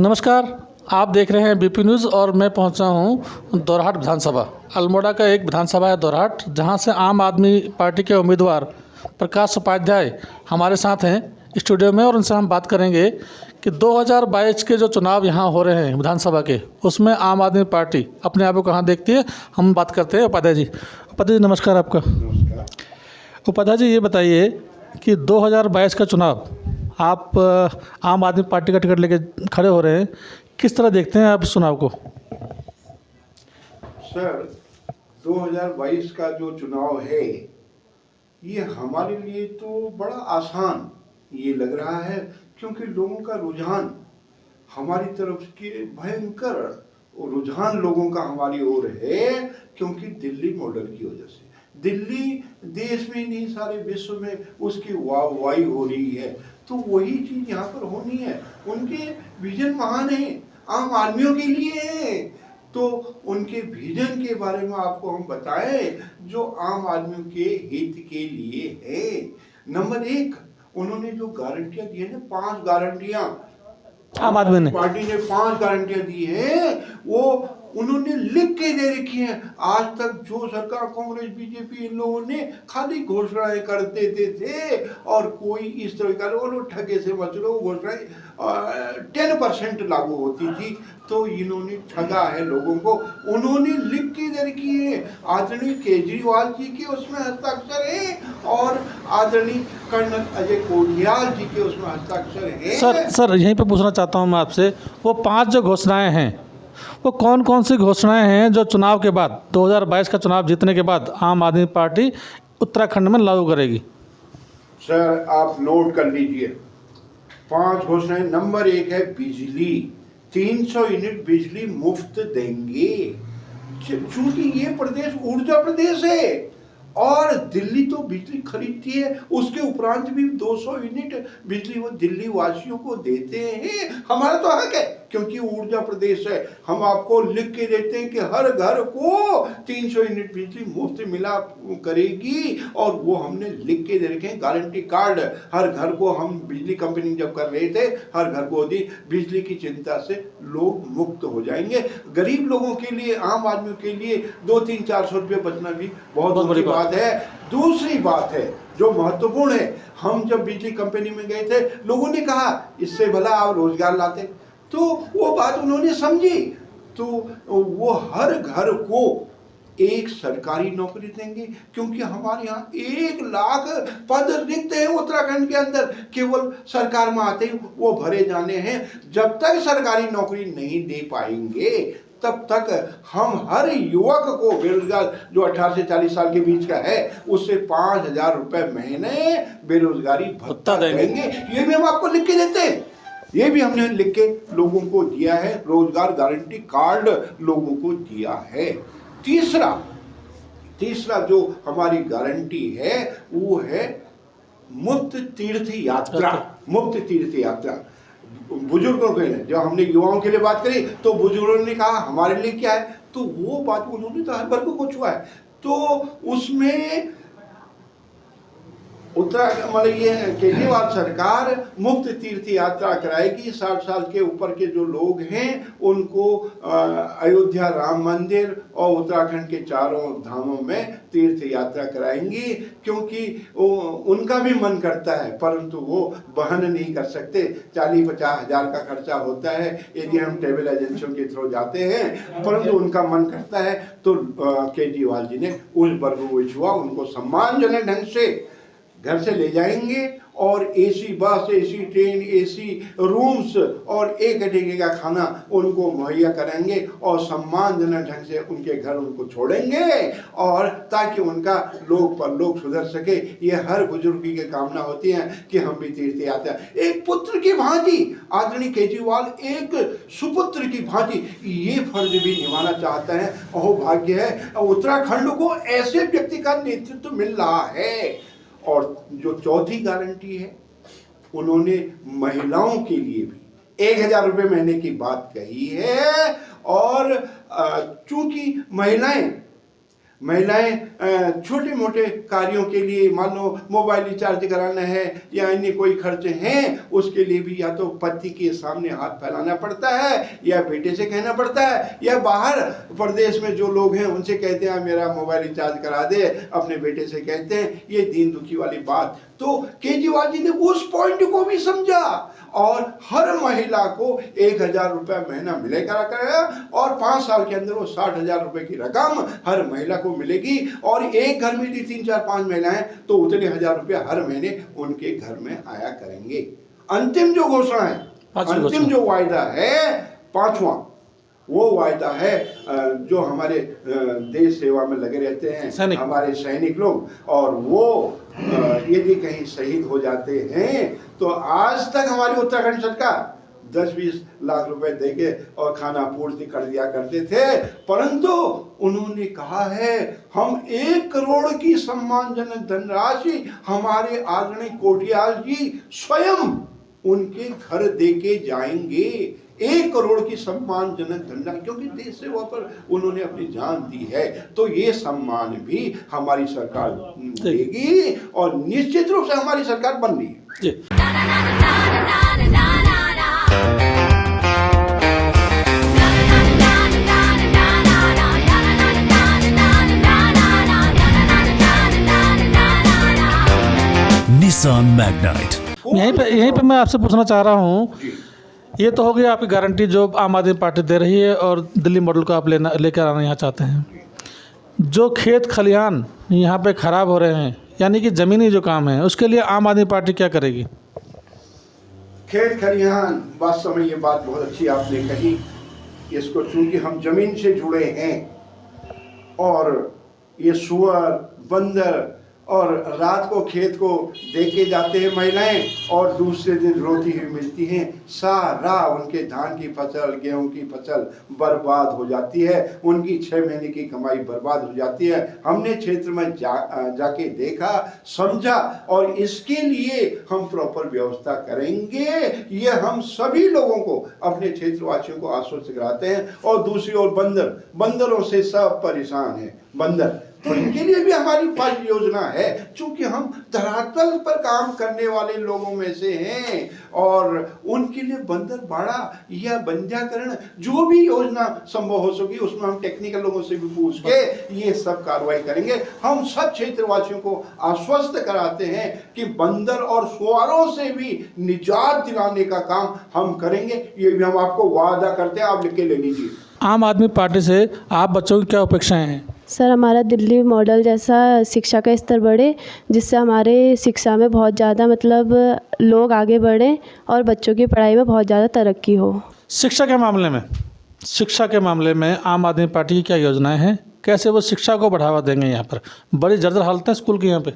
नमस्कार। आप देख रहे हैं बीपी न्यूज़ और मैं पहुंचा हूं दोरहाट विधानसभा। अल्मोड़ा का एक विधानसभा है दोरहाट, जहां से आम आदमी पार्टी के उम्मीदवार प्रकाश उपाध्याय हमारे साथ हैं स्टूडियो में और उनसे हम बात करेंगे कि 2022 के जो चुनाव यहां हो रहे हैं विधानसभा के, उसमें आम आदमी पार्टी अपने आप को कहाँ देखती है। हम बात करते हैं उपाध्याय जी। उपाध्याय जी नमस्कार आपका। नमस्कार। उपाध्याय जी ये बताइए कि 2022 का चुनाव आप आम आदमी पार्टी का टिकट लेके खड़े हो रहे हैं, किस तरह देखते हैं आप इस चुनाव को? सर, 2022 का जो चुनाव है ये हमारे लिए तो बड़ा आसान ये लग रहा है, क्योंकि लोगों का रुझान हमारी तरफ के भयंकर रुझान लोगों का हमारी ओर है, क्योंकि दिल्ली मॉडल की वजह से दिल्ली देश में नहीं सारे विश्व में उसकी वाहवाही हो रही है। तो वही चीज यहाँ पर होनी है। उनके विजन महान है, आम आदमियों के लिए है, तो उनके विजन के बारे में आपको हम बताएं जो आम आदमियों के हित के लिए है। नंबर 1, उन्होंने जो गारंटियां दी है ना, 5 गारंटियां आम आदमी ने पार्टी ने 5 गारंटियां दी है, वो उन्होंने लिख के दे रखी हैं। आज तक जो सरकार कांग्रेस बीजेपी इन लोगों ने खाली घोषणाएं कर देते थे और कोई इस तरह का ठगे से बच लो घोषणाएं 10% लागू होती थी, तो इन्होंने ठगा है लोगों को। उन्होंने लिख के दे रखी है। आदरणीय केजरीवाल जी के उसमें हस्ताक्षर है और आदरणीय कर्नल अजय कोडियाल जी के उसमें हस्ताक्षर है। सर यहीं पे पूछना चाहता हूँ मैं आपसे, वो 5 जो घोषणाएं हैं वो कौन कौन सी घोषणाएं हैं जो चुनाव के बाद 2022 का चुनाव जीतने के बाद आम आदमी पार्टी उत्तराखंड में लागू करेगी? सर आप नोट कर लीजिए 5 घोषणाएं। नंबर 1 है बिजली, 300 यूनिट बिजली मुफ्त देंगे। चूंकि ये प्रदेश ऊर्जा प्रदेश है और दिल्ली तो बिजली खरीदती है, उसके उपरांत भी 200 यूनिट बिजली वो दिल्ली वासियों को देते हैं। हमारा तो हक है, क्योंकि ऊर्जा प्रदेश है। हम आपको लिख के देते हैं कि हर घर को 300 यूनिट बिजली मुफ्त मिला करेगी, और वो हमने लिख के दे रखे हैं। गारंटी कार्ड हर घर को हम बिजली कंपनी जब कर रहे थे, हर घर को दी। बिजली की चिंता से लोग मुक्त हो जाएंगे। गरीब लोगों के लिए, आम आदमियों के लिए 200-400 रुपये बचना भी बहुत बड़ी बात है। दूसरी बात है जो महत्वपूर्ण है, हम जब बिजली कंपनी में गए थे, लोगों ने कहा इससे भला आप रोजगार लाते, तो वो बात उन्होंने समझी, तो वो हर घर को एक सरकारी नौकरी देंगे। क्योंकि हमारे यहाँ 1 लाख पद रिक्त हैं उत्तराखंड के अंदर, केवल सरकार में आते ही वो भरे जाने हैं। जब तक सरकारी नौकरी नहीं दे पाएंगे तब तक हम हर युवक को, बेरोजगार जो 18 से 40 साल के बीच का है, उससे 5,000 रुपए महीने बेरोजगारी भत्ता देंगे। ये भी हम आपको लिख के देते हैं, ये भी हमने लिख के लोगों को दिया है। रोजगार गारंटी कार्ड लोगों को दिया है। तीसरा जो हमारी गारंटी है वो है मुफ्त तीर्थ यात्रा। मुफ्त तीर्थ यात्रा बुजुर्गों के लिए, जब हमने युवाओं के लिए बात करी तो बुजुर्गों ने कहा हमारे लिए क्या है, तो वो बात उन्होंने तो हर वर्ग को छुआ है। तो उसमें उत्तराखंड मतलब ये केजरीवाल सरकार मुफ्त तीर्थ यात्रा कराएगी। 60 साल के ऊपर के जो लोग हैं उनको अयोध्या राम मंदिर और उत्तराखंड के चारों धामों में तीर्थ यात्रा कराएंगी, क्योंकि उनका भी मन करता है परंतु वो वहन नहीं कर सकते। 40-50 हज़ार का खर्चा होता है यदि हम ट्रेवल एजेंसियों के थ्रू जाते हैं, परंतु उनका मन करता है। तो केजरीवाल जी ने उस वर्ग को छुआ, उनको सम्मानजनक ढंग से घर से ले जाएंगे और AC bus, AC train, AC rooms और एक घंटे का खाना उनको मुहैया करेंगे और सम्मानजनक ढंग से उनके घर उनको छोड़ेंगे, और ताकि उनका लोक परलोक सुधर सके। ये हर बुजुर्ग की कामना होती है कि हम भी तीर्थ यात्रा एक पुत्र की भांति, आदरणीय केजरीवाल एक सुपुत्र की भांति ये फर्ज भी निभाना चाहता है। अहो भाग्य है उत्तराखंड को ऐसे व्यक्ति का नेतृत्व मिल रहा है। और जो चौथी गारंटी है, उन्होंने महिलाओं के लिए भी 1,000 रुपये महीने की बात कही है। और चूंकि महिलाएं महिलाएं छोटे मोटे कार्यों के लिए, मान लो मोबाइल रिचार्ज कराना है या अन्य कोई खर्च हैं, उसके लिए भी या तो पति के सामने हाथ फैलाना पड़ता है या बेटे से कहना पड़ता है या बाहर प्रदेश में जो लोग हैं उनसे कहते हैं मेरा मोबाइल रिचार्ज करा दे, अपने बेटे से कहते हैं। ये दीन दुखी वाली बात। तो केजरीवाल जी ने उस पॉइंट को भी समझा और हर महिला को 1,000 रुपया महीना मिलेगा और 5 साल के अंदर वो 60,000 रुपए की रकम हर महिला को मिलेगी। और एक घर में 3, 4, 5 महिलाएं तो उतने 1,000 रुपया हर महीने उनके घर में आया करेंगे। अंतिम जो घोषणा है, अंतिम जो वायदा है, 5वां, वो वायदा है जो हमारे देश सेवा में लगे रहते हैं हमारे सैनिक लोग, और वो यदि कहीं शहीद हो जाते हैं तो आज तक हमारी उत्तराखंड सरकार 10-20 लाख रुपए देके और खाना पूर्ति कर दिया करते थे, परंतु उन्होंने कहा है हम 1 करोड़ की सम्मानजनक धनराशि हमारे आदरणीय कोटियाल जी स्वयं उनके घर देके जाएंगे। 1 करोड़ की सम्मानजनक धनराशि, क्योंकि देश सेवा पर उन्होंने अपनी जान दी है। तो ये सम्मान भी हमारी सरकार देगी और निश्चित रूप से हमारी सरकार बन रही है। Nissan Magnite. यहीं पे मैं आपसे पूछना चाह रहा हूँ, ये तो हो गई आपकी गारंटी जो आम आदमी पार्टी दे रही है और दिल्ली मॉडल को आप लेकर आना यहाँ चाहते हैं। जो खेत खलिहान यहाँ पे ख़राब हो रहे हैं, यानी कि ज़मीनी जो काम है, उसके लिए आम आदमी पार्टी क्या करेगी? खेत खलिहान, वास्तव में ये बात बहुत अच्छी आपने कही। इसको चूंकि हम ज़मीन से जुड़े हैं और ये सुअर, बंदर और रात को खेत को देखे जाते हैं महिलाएं और दूसरे दिन रोती हुई मिलती हैं, सारा उनके धान की फसल, गेहूं की फसल बर्बाद हो जाती है, उनकी 6 महीने की कमाई बर्बाद हो जाती है। हमने क्षेत्र में जाके देखा, समझा और इसके लिए हम प्रॉपर व्यवस्था करेंगे। ये हम सभी लोगों को, अपने क्षेत्रवासियों को आश्वस्त कराते हैं। और दूसरी ओर बंदरों से सब परेशान है बंदर, तो इनके लिए भी हमारी पास योजना है। चूंकि हम धरातल पर काम करने वाले लोगों में से हैं और उनके लिए बंदर बाड़ा या बंजाकरण जो भी योजना संभव हो सके उसमें हम टेक्निकल लोगों से भी पूछ के ये सब कार्रवाई करेंगे। हम सब क्षेत्रवासियों को आश्वस्त कराते हैं कि बंदर और सुअरों से भी निजात दिलाने का काम हम करेंगे। ये भी हम आपको वादा करते हैं, आप लिख के ले लीजिए। आम आदमी पार्टी से आप बच्चों की क्या अपेक्षाएं हैं? सर, हमारा दिल्ली मॉडल जैसा शिक्षा का स्तर बढ़े, जिससे हमारे शिक्षा में बहुत ज़्यादा मतलब लोग आगे बढ़ें और बच्चों की पढ़ाई में बहुत ज़्यादा तरक्की हो। शिक्षा के मामले में आम आदमी पार्टी की क्या योजनाएं हैं? कैसे वो शिक्षा को बढ़ावा देंगे? यहाँ पर बड़ी जर्जर हालत है स्कूल की यहाँ पे।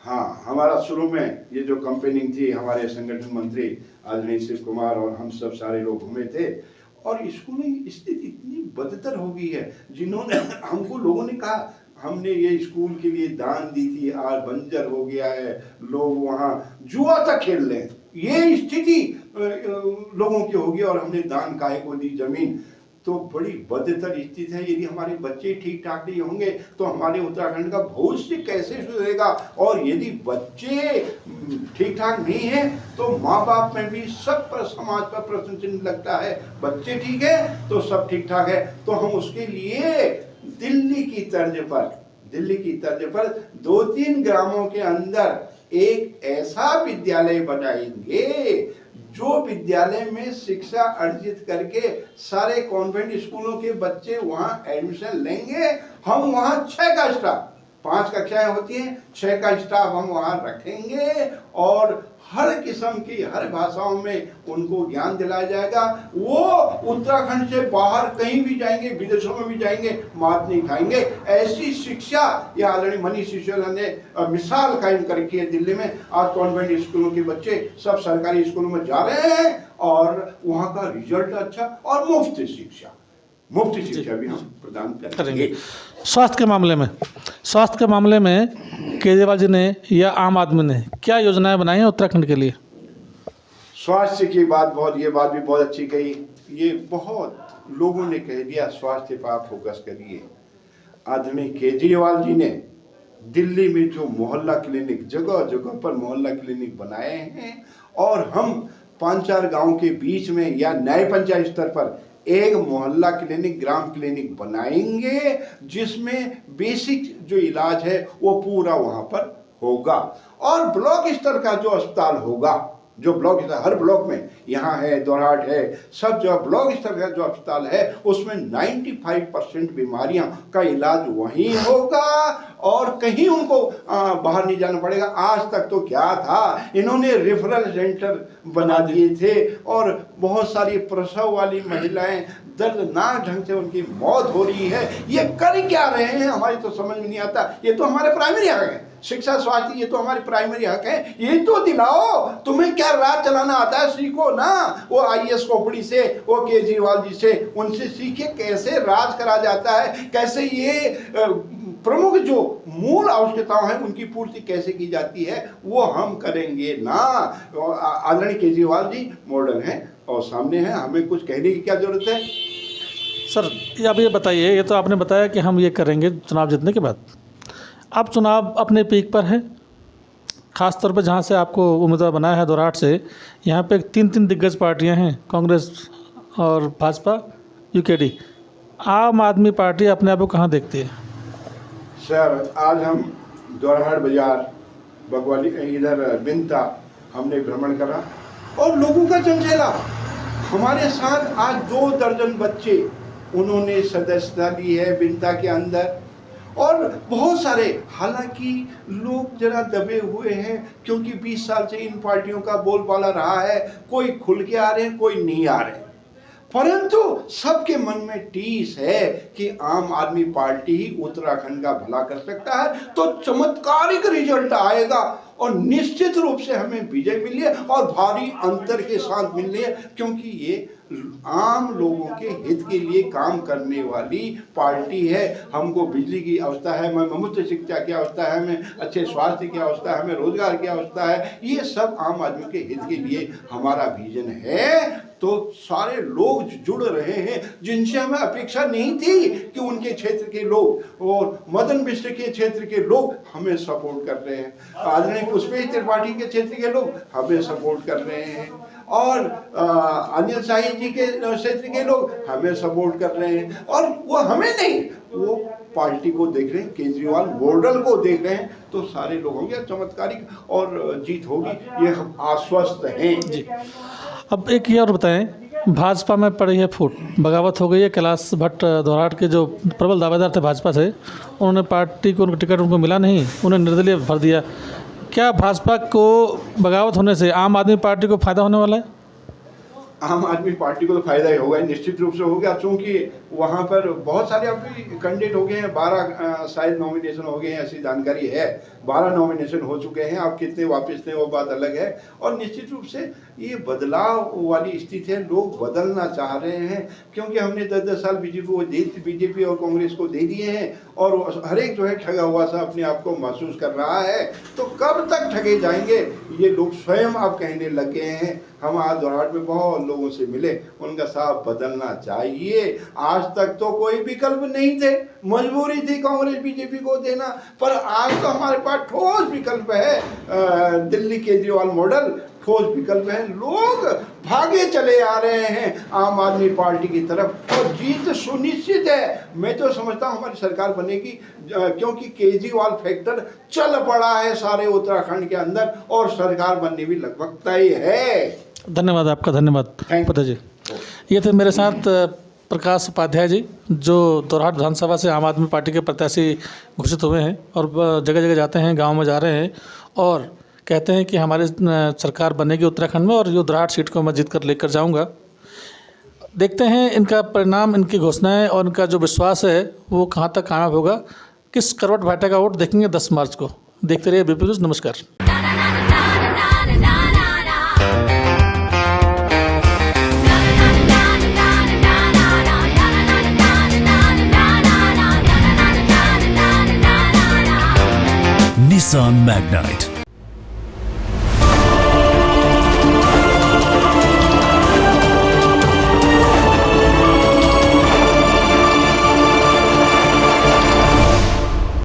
हाँ, हमारा शुरू में ये जो कंपेनिंग थी, हमारे संगठन मंत्री आदरणीय शिव कुमार और हम सब सारे लोग घूमे थे और स्कूल में स्थिति इतनी बदतर हो गई है। जिन्होंने हमको लोगों ने कहा हमने ये स्कूल के लिए दान दी थी, आज बंजर हो गया है, लोग वहाँ जुआ तक खेल रहे हैं। ये स्थिति लोगों की होगी और हमने दान काहे को दी जमीन, तो बड़ी बदतर स्थिति है। यदि हमारे बच्चे ठीक ठाक नहीं होंगे तो हमारे उत्तराखंड का भविष्य कैसे सुधरेगा? और यदि बच्चे ठीक ठाक नहीं है तो माँ बाप में भी सब पर, समाज पर प्रश्न चिन्ह लगता है। बच्चे ठीक है तो सब ठीक ठाक है। तो हम उसके लिए दिल्ली की तर्ज पर 2-3 ग्रामों के अंदर एक ऐसा विद्यालय बनाएंगे जो विद्यालय में शिक्षा अर्जित करके सारे कॉन्वेंट स्कूलों के बच्चे वहां एडमिशन लेंगे। हम वहां 6 का स्टाफ, 5 कक्षाएं होती हैं, 6 का स्टाफ हम वहां रखेंगे और हर किस्म की, हर भाषाओं में उनको ज्ञान दिलाया जाएगा। वो उत्तराखंड से बाहर कहीं भी जाएंगे, विदेशों में भी जाएंगे, मात नहीं खाएंगे। ऐसी शिक्षा या आदरणीय मनीष सिसोदिया ने मिसाल कायम करके दिल्ली में आज कॉन्वेंट स्कूलों के बच्चे सब सरकारी स्कूलों में जा रहे हैं और वहाँ का रिजल्ट अच्छा और मुफ्त शिक्षा भी हम प्रदान करेंगे। स्वास्थ्य के मामले में केजरीवाल जी ने या आम आदमी ने क्या योजनाएं बनाई हैं उत्तराखंड के लिए? स्वास्थ्य की बात ये बात भी बहुत अच्छी कही। ये बहुत लोगों ने कह दिया स्वास्थ्य पर आप फोकस करिए। आदरणीय केजरीवाल जी ने दिल्ली में जो मोहल्ला क्लिनिक जगह जगह पर मोहल्ला क्लिनिक बनाए हैं, और हम 5-4 गांव के बीच में या नए पंचायत स्तर पर एक मोहल्ला क्लिनिक, ग्राम क्लिनिक बनाएंगे, जिसमें बेसिक जो इलाज है वो पूरा वहां पर होगा। और ब्लॉक स्तर का जो अस्पताल होगा, जो ब्लॉक स्तर, हर ब्लॉक में यहाँ है, दोरहाट है, सब जो ब्लॉक स्तर का जो अस्पताल है उसमें 95% बीमारियां का इलाज वहीं होगा और कहीं उनको बाहर नहीं जाना पड़ेगा। आज तक तो क्या था, इन्होंने रेफरल सेंटर बना दिए थे और बहुत सारी प्रसव वाली महिलाएं दर्दनाक ढंग से उनकी मौत हो रही है। ये कर क्या रहे हैं, हमारी तो समझ में नहीं आता। ये तो हमारे प्राइमरी हक है, शिक्षा स्वास्थ्य, ये तो हमारे प्राइमरी हक है, ये तो दिलाओ। तुम्हें क्या राज चलाना आता है, सीखो ना। वो IAS खोपड़ी से, वो केजरीवाल जी से, उनसे सीखे कैसे राज करा जाता है, कैसे ये प्रमुख जो मूल आवश्यकताएं हैं उनकी पूर्ति कैसे की जाती है, वो हम करेंगे ना। आदरणीय केजरीवाल जी मॉडल हैं और सामने हैं, हमें कुछ कहने की क्या जरूरत है। सर अब ये बताइए, ये तो आपने बताया कि हम ये करेंगे चुनाव जीतने के बाद। अब चुनाव अपने पीक पर है, ख़ास तौर पर जहाँ से आपको उम्मीदवार बनाया है दोरहाट से, यहाँ पे 3 दिग्गज पार्टियाँ हैं, कांग्रेस और भाजपा, UKD। आम आदमी पार्टी अपने आप को कहाँ देखती है? सर, आज हम दोरहाट बाजार, बगवाली, इधर बिनता हमने भ्रमण करा और लोगों का चंचेला। हमारे साथ आज 2 दर्जन बच्चे उन्होंने सदस्यता ली है बिनता के अंदर, और बहुत सारे, हालांकि लोग जरा दबे हुए हैं क्योंकि 20 साल से इन पार्टियों का बोलबाला रहा है। कोई खुल के आ रहे हैं, कोई नहीं आ रहे, परंतु सबके मन में टीस है कि आम आदमी पार्टी ही उत्तराखंड का भला कर सकता है। तो चमत्कारिक रिजल्ट आएगा और निश्चित रूप से हमें विजय मिली है और भारी अंतर के साथ मिल रही है, क्योंकि ये आम लोगों के हित के लिए काम करने वाली पार्टी है। हमको बिजली की आवश्यकता है, हमें मुफ्त शिक्षा की आवश्यकता है, हमें अच्छे स्वास्थ्य की आवश्यकता है, हमें रोजगार की आवश्यकता है। ये सब आम आदमी के हित के लिए हमारा विजन है। तो सारे लोग जुड़ रहे हैं जिनसे हमें अपेक्षा नहीं थी कि उनके क्षेत्र के लोग और मदन मिश्र के क्षेत्र के लोग हमें सपोर्ट कर रहे हैं, आदरणीय पुष्पेश त्रिपाठी के क्षेत्र के लोग हमें सपोर्ट कर रहे हैं, और अनिल शाही जी के क्षेत्र के लोग हमें सपोर्ट कर रहे हैं। और वो हमें नहीं, वो पार्टी को देख रहे हैं, केजरीवाल मॉडल को देख रहे हैं। तो सारे लोग होंगे चमत्कारिक और जीत होगी, ये हम आश्वस्त हैं जी। अब एक ये और बताएं, भाजपा में पड़ी है फूट, बगावत हो गई है। कैलाश भट्ट दोरहाट के जो प्रबल दावेदार थे भाजपा से, उन्होंने पार्टी को टिकट उनको मिला नहीं, उन्हें निर्दलीय भर दिया। क्या भाजपा को बगावत होने से आम आदमी पार्टी को फायदा होने वाला है? आम आदमी पार्टी को तो फायदा ही होगा, निश्चित रूप से होगा, क्योंकि वहाँ पर बहुत सारे अभी कैंडिडेट हो गए हैं। 12 शायद नॉमिनेशन हो गए हैं, ऐसी जानकारी है। 12 नॉमिनेशन हो चुके हैं, अब कितने वापस लें वो बात अलग है। और निश्चित रूप से ये बदलाव वाली स्थिति है, लोग बदलना चाह रहे हैं, क्योंकि हमने 10-10 साल बीजेपी और कांग्रेस को दे दिए हैं और हर एक जो है ठगा हुआ सा अपने आप को महसूस कर रहा है। तो कब तक ठगे जाएंगे ये लोग स्वयं अब कहने लग गए हैं। हम आज दोरहाट में बहुत लोगों से मिले, उनका साफ बदलना चाहिए। आज तक तो कोई विकल्प नहीं थे, मजबूरी थी कांग्रेस बीजेपी को देना, पर आज तो हमारे पास ठोस विकल्प है। दिल्ली केजरीवाल मॉडल ठोस विकल्प है, लोग भागे चले आ रहे हैं आम आदमी पार्टी की तरफ और जीत सुनिश्चित है। मैं तो समझता हूँ हमारी सरकार बनेगी, क्योंकि केजरीवाल फैक्टर चल पड़ा है सारे उत्तराखंड के अंदर और सरकार बनने भी लगभग तय है। धन्यवाद आपका, धन्यवाद पता जी। ये थे मेरे साथ प्रकाश उपाध्याय जी, जो दोरहाट विधानसभा से आम आदमी पार्टी के प्रत्याशी घोषित हुए हैं और जगह जगह जाते हैं, गांव में जा रहे हैं और कहते हैं कि हमारी सरकार बनेगी उत्तराखंड में और ये दोरहाट सीट को मैं जीत कर लेकर जाऊँगा। देखते हैं इनका परिणाम, इनकी घोषणाएँ और इनका जो विश्वास है वो कहाँ तक कामयाब होगा। किस करवट भाटा वोट देखेंगे 10 मार्च को। देखते रहिए BP न्यूज़। नमस्कार। Nissan Magnite